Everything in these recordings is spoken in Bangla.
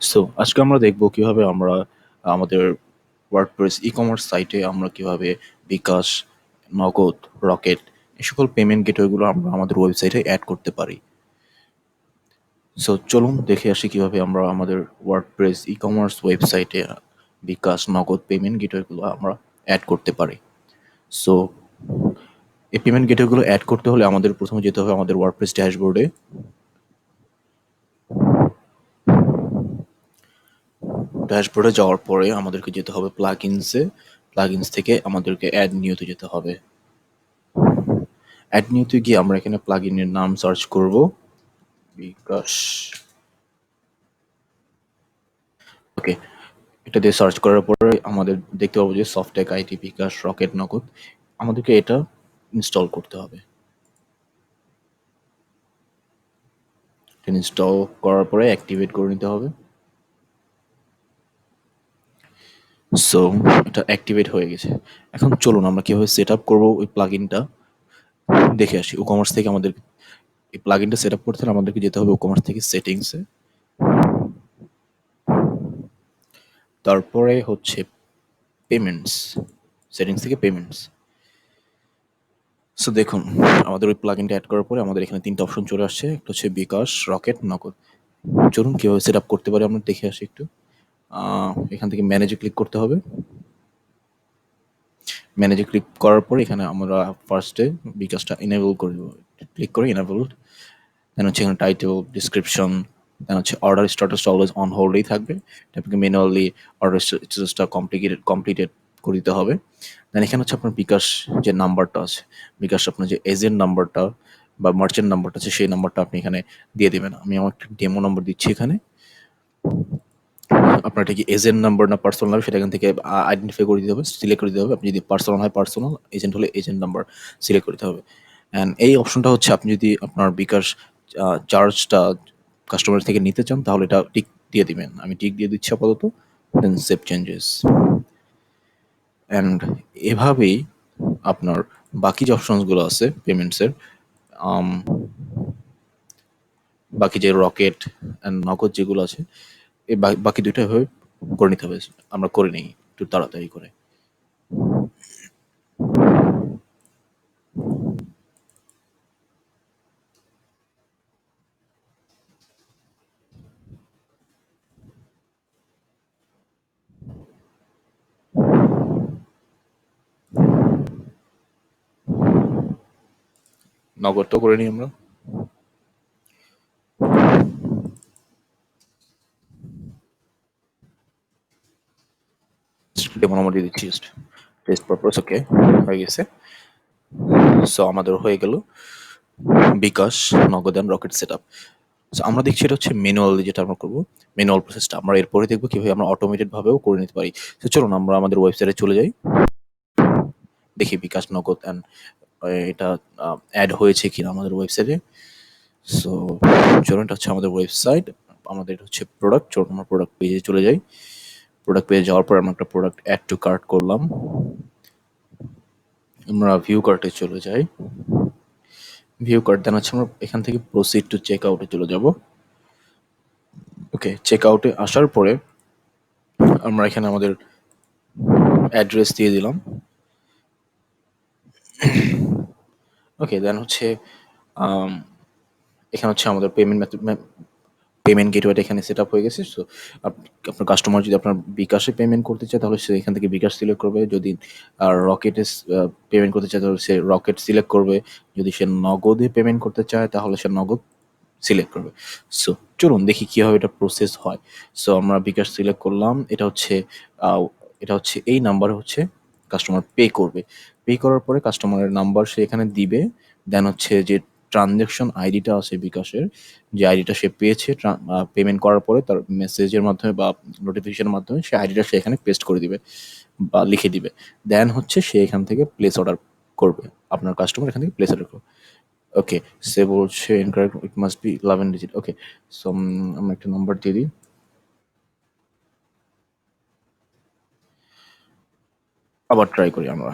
সো আজকে আমরা দেখব কিভাবে আমরা আমাদের ওয়ার্ডপ্রেস ই-কমার্স সাইটে আমরা কিভাবে বিকাশ, নগদ, রকেট এই সকল পেমেন্ট গেটওয়েগুলো আমরা আমাদের ওয়েবসাইটে অ্যাড করতে পারি। সো চলুন দেখে আসি কিভাবে আমরা আমাদের ওয়ার্ডপ্রেস ই-কমার্স ওয়েবসাইটে বিকাশ, নগদ পেমেন্ট গেটওয়েগুলো আমরা অ্যাড করতে পারি। সো এই পেমেন্ট গেটওয়েগুলো অ্যাড করতে হলে আমাদের প্রথমে যেতে হবে আমাদের ওয়ার্ডপ্রেস ড্যাশবোর্ডে। ড্যাশবোর্ডে যাওয়ার পরে আমাদেরকে যেতে হবে প্লাগইনসে। প্লাগইনস থেকে আমাদেরকে অ্যাড নিউতে যেতে হবে। অ্যাড নিউতে গিয়ে আমরা এখানে প্লাগইনের নাম সার্চ করব, বিকাশ। ওকে, এটা দিয়ে সার্চ করার পরে আমাদের দেখতে পাবো যে সফটটেক আইটি, বিকাশ, রকেট, নগদ। আমাদেরকে এটা ইনস্টল করতে হবে। ইনস্টল করার পরে অ্যাক্টিভেট করে নিতে হবে। সো এটা অ্যাক্টিভেট হয়ে গেছে। এখন চলুন আমরা কিভাবে সেট আপ করবো ওই প্লাগইনটা দেখে আসি। ই-কমার্স থেকে আমাদের এই প্লাগইনটা সেট আপ করতে হলে আমাদেরকে যেতে হবে ই-কমার্স থেকে সেটিংসে। তারপরে হচ্ছে পেমেন্টস, সেটিংস থেকে পেমেন্টস। সো দেখুন, আমাদের ওই প্লাগইনটা অ্যাড করার পরে আমাদের এখানে তিনটা অপশন চলে আসছে। একটা হচ্ছে বিকাশ, রকেট, নগদ। চলুন কিভাবে সেট আপ করতে পারি আমরা দেখে আসি একটু। এখান থেকে ম্যানেজে ক্লিক করতে হবে। ম্যানেজে ক্লিক করার পরে এখানে আমরা ফার্স্টে বিকাশটা ইনেবল করে দেবো। ক্লিক করে ইনেবলড। দেন হচ্ছে এখানে টাইটেল, ডিসক্রিপশন, দেন হচ্ছে অর্ডার স্ট্যাটাসটা অলওয়েজ অন হোল্ডেই থাকবে। আপনাকে ম্যানুয়ালি অর্ডার স্ট্যাটাসটা কমপ্লিটেড করে দিতে হবে। দেন এখানে হচ্ছে আপনার বিকাশ যে নাম্বারটা আছে, বিকাশ আপনার যে এজেন্ট নাম্বারটা বা মার্চেন্ট নাম্বারটা আছে সেই নাম্বারটা আপনি এখানে দিয়ে দেবেন। আমি আমার একটা ডেমো নাম্বার দিচ্ছি এখানে। আপনার এটা কি এজেন্ট নাম্বার না পার্সোনাল নাম্বার সেটা এখান থেকে আইডেন্টিফাই করে দিতে হবে, সিলেক্ট করে দিতে হবে। আপনি যদি পার্সোনাল হয় পার্সোনাল, এজেন্ট হলে এজেন্ট নাম্বার সিলেক্ট করতে হবে। অ্যান্ড এই অপশনটা হচ্ছে আপনি যদি আপনার বিকাশ চার্জটা কাস্টমার থেকে নিতে চান তাহলে এটা টিক দিয়ে দিবেন। আমি টিক দিয়ে দিচ্ছি আপাতত। দেন সেভ চেঞ্জেস। অ্যান্ড এভাবেই আপনার বাকি যে অপশনসগুলো আছে পেমেন্টসের, বাকি যে রকেট অ্যান্ড নগদ যেগুলো আছে এই বাকি দুইটা এভাবে করে নিতে হবে। আমরা করে নিই একটু তাড়াতাড়ি করে। নগদটাও করে নিই আমরা। ডেমো নাম্বার দিয়ে দিচ্ছি জাস্ট টেস্ট পারপাস। ওকে, হয়ে গেছে। সো আমাদের হয়ে গেল বিকাশ, নগদ and rocket set up. So আমরা দেখছি এটা হচ্ছে ম্যানুয়ালি যেটা আমরা করবো, ম্যানুয়াল প্রসেসটা। আমরা এরপরে দেখবো কিভাবে আমরা অটোমেটেড ভাবেও করে নিতে পারি। তো চলুন আমরা আমাদের ওয়েবসাইটে চলে যাই, দেখি বিকাশ, নগদ অ্যান্ড এটা অ্যাড হয়েছে কিনা আমাদের ওয়েবসাইটে। সো চলুন, এটা হচ্ছে আমাদের ওয়েবসাইট। আমাদের এটা হচ্ছে প্রোডাক্ট। চলুন আমরা প্রোডাক্ট পেজে চলে যাই। প্রোডাক্ট পেজে যাওয়ার পর আমরা একটা প্রোডাক্ট অ্যাড টু কার্ট করলাম। আমরা ভিউ কার্টে চলে যাই। ভিউ কার্ট দেন হচ্ছে আমরা এখান থেকে প্রসিড টু চেক আউটে চলে যাব। ওকে, চেক আউটে আসার পরে আমরা এখানে আমাদের অ্যাড্রেস দিয়ে দিলাম। ওকে, দেন হচ্ছে এখানে হচ্ছে আমাদের পেমেন্ট মেথড, পেমেন্ট গেটওয়েটা এখানে সেট আপ হয়ে গেছে। সো আপনার কাস্টমার যদি আপনার বিকাশে পেমেন্ট করতে চায় তাহলে সে এখান থেকে বিকাশ সিলেক্ট করবে। যদি রকেটে পেমেন্ট করতে চায় তাহলে সে রকেট সিলেক্ট করবে। যদি সে নগদে পেমেন্ট করতে চায় তাহলে সে নগদ সিলেক্ট করবে। সো চলুন দেখি কিভাবে এটা প্রসেস হয়। সো আমরা বিকাশ সিলেক্ট করলাম। আহ, এটা হচ্ছে এই নাম্বারে হচ্ছে কাস্টমার পে করবে। পে করার পরে কাস্টমারের নাম্বার সে এখানে দিবে। দেন হচ্ছে যে ট্রানজ্যাকশন আইডিটা আছে বিকাশের, যে আইডিটা সে পেয়েছে পেমেন্ট করার পরে তার মেসেজের মাধ্যমে বা নোটিফিকেশনের মাধ্যমে সে আইডিটা সে এখানে পেস্ট করে দিবে বা লিখে দিবে। দেন হচ্ছে সে এখান থেকে প্লেস অর্ডার করবে। আপনার কাস্টমার এখান থেকে প্লেস অর্ডার করবে। ওকে, সে বলছে incorrect, it must be 11 digit. Okay, so আমরা একটা নাম্বার দিয়ে দিই। আবার ট্রাই করি আমরা।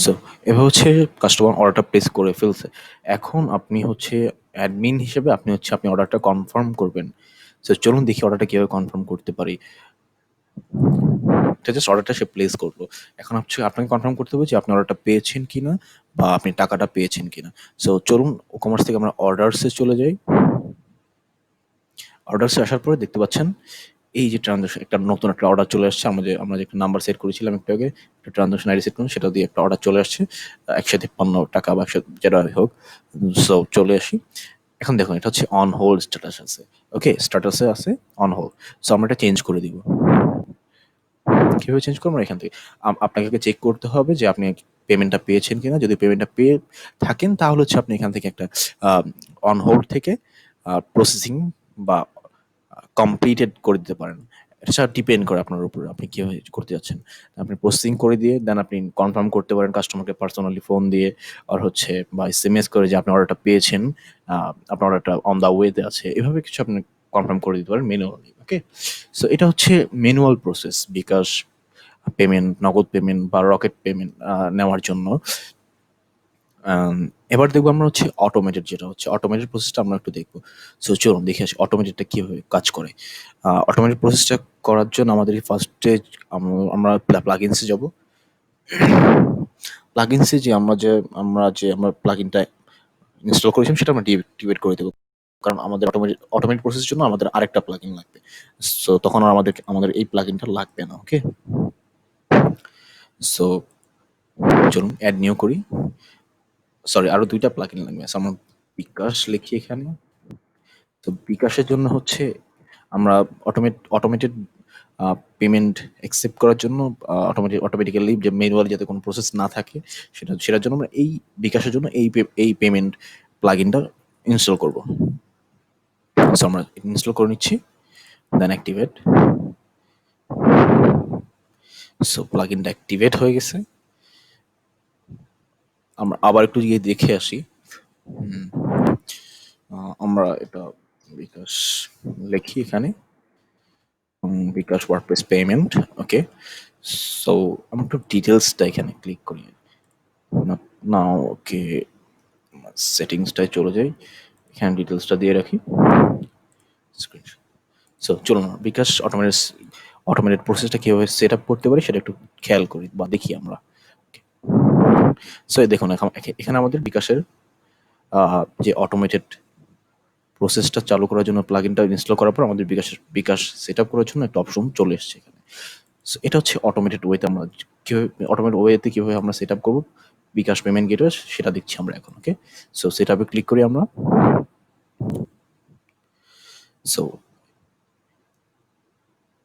সো এভাবে হচ্ছে কাস্টমার অর্ডারটা প্লেস করে ফেলছে। এখন আপনি হচ্ছে অ্যাডমিন হিসেবে আপনি অর্ডারটা কনফার্ম করবেন। সো চলুন দেখি অর্ডারটা কিভাবে কনফার্ম করতে পারি। এটা জাস্ট অর্ডারটা সে প্লেস করলো। এখন হচ্ছে আপনাকে কনফার্ম করতে হবে যে আপনি অর্ডারটা পেয়েছেন কিনা বা আপনি টাকাটা পেয়েছেন কিনা। সো চলুন কমার্স থেকে আমরা অর্ডারসে চলে যাই। অর্ডারসে আসার পরে দেখতে পাচ্ছেন এই যে ট্রানজাকশন একটা নতুন একটা অর্ডার চলে আসছে। আমরা যে একটা নাম্বার সেট করেছিলাম একটু আগে, একটা ট্রানজাকশন আইডি সেট করুন, সেটা দিয়ে একটা অর্ডার চলে আসছে 153 টাকা বা 100 যেটা হোক। সো চলে আসি। এখন দেখুন এটা হচ্ছে অন হোল্ড স্ট্যাটাস আছে। ওকে, স্ট্যাটাসে আছে অন হোল্ড। সো আমরা এটা চেঞ্জ করে দিব। কিভাবে চেঞ্জ করবো? এখান থেকে আপনাকে চেক করতে হবে যে আপনি পেমেন্টটা পেয়েছেন কিনা। যদি পেমেন্টটা পেয়ে থাকেন তাহলে হচ্ছে আপনি এখান থেকে একটা অন হোল্ড থেকে প্রসেসিং বা কমপ্লিটেড করে দিতে পারেন। এটা ডিপেন্ড করে আপনার উপর, আপনি কিভাবে করতে যাচ্ছেন। আপনি প্রসেসিং করে দিয়ে দেন আপনি কনফার্ম করতে পারেন কাস্টমারকে পার্সোনালি ফোন দিয়ে, আর হচ্ছে বা এসএমএস করে যে আপনি অর্ডারটা পেয়েছেন, আপনার অর্ডারটা অন দা ওয়েতে আছে, এভাবে কিছু আপনি কনফার্ম করে দিতে পারেন ম্যানুয়ালি। ওকে, সো এটা হচ্ছে ম্যানুয়াল প্রসেস বিকাশ পেমেন্ট, নগদ পেমেন্ট বা রকেট পেমেন্ট নেওয়ার জন্য। আম, এবার দেখবো আমরা হচ্ছে অটোমেটেড, যেটা হচ্ছে অটোমেটেড প্রসেসটা আমরা একটু দেখবো। সো চলুন দেখে আসি অটোমেটেডটা কিভাবে কাজ করে। অটোমেটেড প্রসেসটা করার জন্য আমাদের ফার্স্টে আমরা প্লাগইনসে যাব। প্লাগইনসে যে আমরা প্লাগইনটা ইনস্টল করেছিলাম সেটা আমরা ডিএক্টিভেট করে দেবো। কারণ আমাদের অটোমেটেড প্রসেসের জন্য আমাদের আরেকটা প্লাগইন লাগবে। সো তখন আর আমাদের এই প্লাগইনটা লাগবে না। ওকে, সো চলুন অ্যাড নিউ করি। সরি, আরো দুইটা প্লাগইন লাগবে। So, আমরা বিকাশ লিখি এখানে। তো বিকাশের জন্য হচ্ছে আমরা অটোমেটেড পেমেন্ট অ্যাকসেপ্ট করার জন্য, অটোমেটিক্যালি যে ম্যানুয়ালি যাতে কোনো প্রসেস না থাকে, সেটার জন্য আমরা এই বিকাশের জন্য এই পেমেন্ট প্লাগইনটা ইনস্টল করব। সো আমরা ইনস্টল করে নিচ্ছি, দেন অ্যাক্টিভেট। সো প্লাগইনটা অ্যাক্টিভেট হয়ে গেছে। আমরা আবার একটু গিয়ে দেখে আসি। আমরা এটা বিকাশ লিখি এখানে, বিকাশ ওয়ার্ডপ্রেস পেমেন্ট। ওকে, সো আমরা একটু ডিটেলসটা এখানে ক্লিক করি না। না, ওকে, সেটিংসটায় চলে যাই, এখানে ডিটেলসটা দিয়ে রাখি। স্ক্রিনশট। সো চলুন বিকাশ অটোমেটেড প্রসেসটা কিভাবে সেট আপ করতে পারি সেটা একটু খেয়াল করি বা দেখি আমরা। সো দেখুন এখানে আমাদের বিকাশের যে অটোমেটেড প্রসেসটা চালু করার জন্য প্লাগইনটা ইনস্টল করার পর আমাদের বিকাশ সেট আপ করার জন্য একটা অপশন চলে এসেছে এখানে। সো এটা হচ্ছে অটোমেটেড ওয়েতে আমরা কিভাবে কিভাবে আমরা সেট আপ করবো বিকাশ পেমেন্ট গেটওয়ে, সেটা দেখছি আমরা এখন। ওকে, সো সেট আপে ক্লিক করি আমরা। সো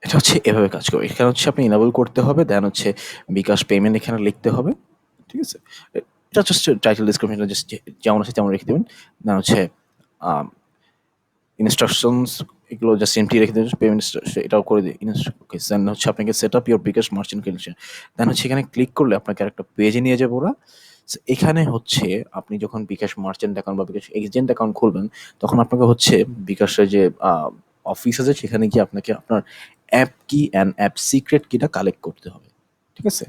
এটা হচ্ছে এভাবে কাজ করে। এখানে হচ্ছে আপনি ইনেবল করতে হবে, দেন হচ্ছে বিকাশ পেমেন্ট এখানে লিখতে হবে। ঠিক আছে, এটা জাস্ট টাইটেল ডিসক্রিপশনটা জাস্ট যেমন আছে তেমন রেখে দেবেন। দেন হচ্ছে ইনস্ট্রাকশনস এগুলো জাস্ট এমটি রেখে দেবেন। পেমেন্ট এটাও করে দিই। ওকে, দেন হচ্ছে আপনাকে set up your bKash merchant connection. Then হচ্ছে এখানে ক্লিক করলে আপনাকে আরেকটা পেজে নিয়ে যাবো ওরা। So, এখানে হচ্ছে আপনি যখন বিকাশ মার্চেন্ট অ্যাকাউন্ট বা বিকাশ এজেন্ট অ্যাকাউন্ট খুলবেন, তখন আপনাকে হচ্ছে বিকাশের যে অফিস আছে সেখানে গিয়ে আপনাকে আপনার অ্যাপ কি অ্যান্ড অ্যাপ সিক্রেট কিটা কালেক্ট করতে হবে। ঠিক আছে,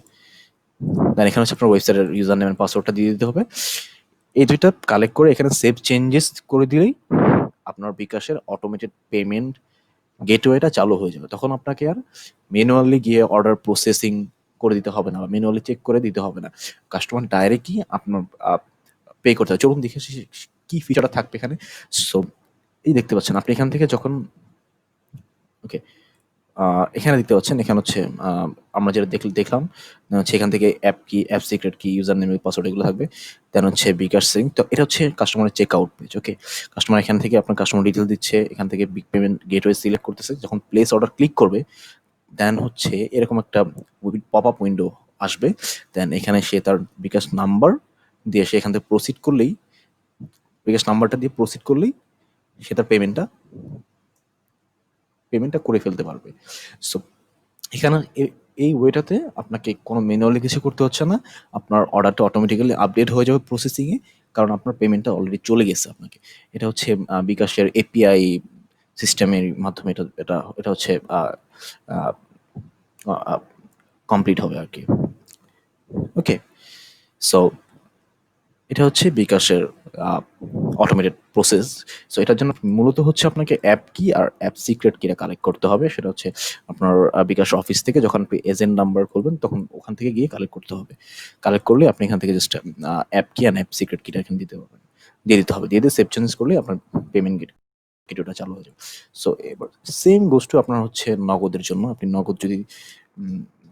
দেন এখানে হচ্ছে আপনার ওয়েবসাইটের ইউজার নেম এন্ড পাসওয়ার্ডটা দিয়ে দিতে হবে। এই দুইটা কালেক্ট করে এখানে সেভ চেঞ্জেস করে দিলেই আপনার বিকাশের অটোমেটেড পেমেন্ট গেটওয়েটা চালু হয়ে যাবে। তখন আপনাকে আর ম্যানুয়ালি গিয়ে অর্ডার প্রসেসিং করে দিতে হবে না বা ম্যানুয়ালি চেক করে দিতে হবে না। কাস্টমার ডাইরেক্টলি আপনার পে করতে হবে। চলুন দেখে আসি কি ফিচারটা থাকবে এখানে। সো এই দেখতে পাচ্ছেন আপনি এখান থেকে যখন, ওকে, এখানে দেখতে পাচ্ছেন এখানে হচ্ছে আমরা যেটা দেখলাম হচ্ছে এখান থেকে অ্যাপ কি, অ্যাপ সিক্রেট কি, ইউজার নেম পাসওয়ার্ড এগুলো থাকবে। দেন হচ্ছে বিকাশ সিং। তো এটা হচ্ছে কাস্টমারের চেক আউট পেজ। ওকে, কাস্টমার এখান থেকে আপনার কাস্টমার ডিটেল দিচ্ছে, এখান থেকে বিগ পেমেন্ট গেটওয়ে সিলেক্ট করতেছে, যখন প্লেস অর্ডার ক্লিক করবে দেন হচ্ছে এরকম একটা পপ আপ উইন্ডো আসবে। দেন এখানে সে তার বিকাশ নাম্বার দিয়ে সে এখান থেকে প্রসিড করলেই, বিকাশ নাম্বারটা দিয়ে প্রসিড করলেই সে তার পেমেন্টটা করে ফেলতে পারবে। সো এখানে এই ওয়েটাতে আপনাকে কোনো ম্যানুয়ালি কিছু করতে হচ্ছে না। আপনার অর্ডারটা অটোমেটিক্যালি আপডেট হয়ে যাবে প্রসেসিংয়ে, কারণ আপনার পেমেন্টটা অলরেডি চলে গেছে আপনাকে। এটা হচ্ছে বিকাশের এপিআই সিস্টেমের মাধ্যমে এটা এটা এটা হচ্ছে কমপ্লিট হবে আর কি। ওকে, সো এটা হচ্ছে বিকাশের অটোমেটেড প্রসেস। সো এটার জন্য মূলত হচ্ছে আপনাকে অ্যাপ কি আর অ্যাপ সিক্রেট কিটা কালেক্ট করতে হবে। সেটা হচ্ছে আপনার বিকাশ অফিস থেকে যখন আপনি এজেন্ট নাম্বার করবেন তখন ওখান থেকে গিয়ে কালেক্ট করতে হবে। কালেক্ট করলে আপনি এখান থেকে জাস্ট অ্যাপ কি আর অ্যাপ সিক্রেট কিটা এখানে দিতে পারবেন, দিয়ে দিতে হবে, দিয়ে দিয়ে সেভ চেঞ্জ করলে আপনার পেমেন্ট গেটওয়েটা চালু হয়ে যাবে। সো এবার সেম গোষ্ঠী আপনার হচ্ছে নগদের জন্য। আপনি নগদ যদি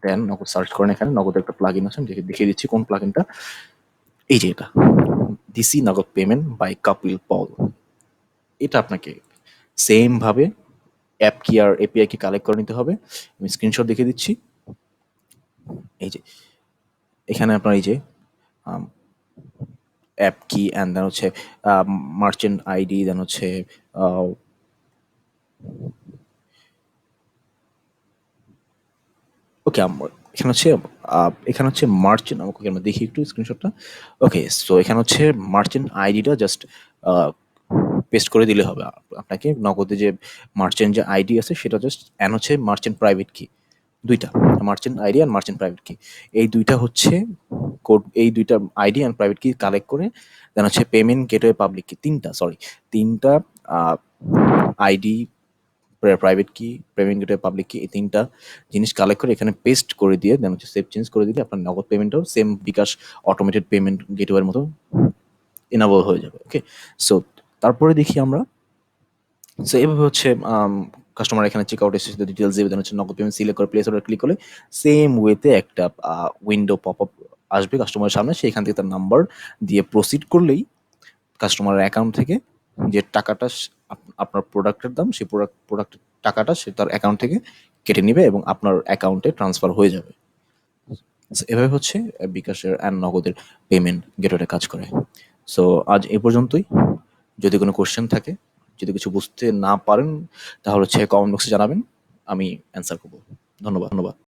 দেন, নগদ সার্চ করেন, এখানে নগদের একটা প্লাগইন আছে, আমি দেখিয়ে দিচ্ছি কোন প্লাগইনটা। এই যে এটা, ডিসি নগদ পেমেন্ট বাই কাপিল পল। এটা আপনাকে সেম ভাবে অ্যাপ কি আর এপিআই কি কালেক্ট করে নিতে হবে। আমি স্ক্রিনশট দেখিয়ে দিচ্ছি। এই যে এখানে আপনার এই যে অ্যাপ কি অ্যান্ড দেন হচ্ছে মার্চেন্ট আইডি, দেন হচ্ছে ওকে, এখানে হচ্ছে মার্চেন্ট, আমাকে আমরা দেখি একটু স্ক্রিনশটটা। ওকে, সো এখানে হচ্ছে মার্চেন্ট আইডিটা জাস্ট পেস্ট করে দিলে হবে। আপনাকে নগদে যে মার্চেন্ট যে আইডি আছে সেটা জাস্ট, অ্যান্ড হচ্ছে মার্চেন্ট প্রাইভেট কি, দুইটা, merchant ID and merchant private কি, এই দুইটা হচ্ছে কোড, এই দুইটা আইডি অ্যান্ড প্রাইভেট কি কালেক্ট করে দেন হচ্ছে পেমেন্ট গেটওয়ে পাবলিক কি, তিনটা আইডি, প্রাইভেট কি, পেমেন্ট গেটওয়ে পাবলিক কি, এই তিনটা জিনিস কালেক্ট করে এখানে পেস্ট করে দিয়ে দেন হচ্ছে সেভ চেঞ্জ করে দিলে আপনার নগদ পেমেন্টটাও সেম বিকাশ অটোমেটেড পেমেন্ট গেটওয়ের মতো এনাবল হয়ে যাবে। ওকে, সো তারপরে দেখি আমরা। সো এভাবে হচ্ছে কাস্টমার এখানে চেক আউট এসেছে, ডিটেলস দেবে, দেন হচ্ছে নগদ পেমেন্ট সিলেক্ট করে প্লেস অর্ডার ক্লিক করলে সেম ওয়েতে একটা উইন্ডো পপ আপ আসবে কাস্টমারের সামনে। সেখান থেকে তার নাম্বার দিয়ে প্রসিড করলেই কাস্টমারের অ্যাকাউন্ট থেকে যে টাকাটা আপনার প্রোডাক্টের দাম, সেই প্রোডাক্টের টাকাটা সে তার অ্যাকাউন্ট থেকে কেটে নিবে এবং আপনার অ্যাকাউন্টে ট্রান্সফার হয়ে যাবে। So, এভাবে হচ্ছে বিকাশের অ্যান্ড নগদের পেমেন্ট গেটওয়ে কাজ করে। সো আজ এ পর্যন্তই। যদি কোনো কোশ্চেন থাকে, যদি কিছু বুঝতে না পারেন, তাহলে হচ্ছে কমেন্ট বক্সে জানাবেন, আমি অ্যান্সার করবো। ধন্যবাদ।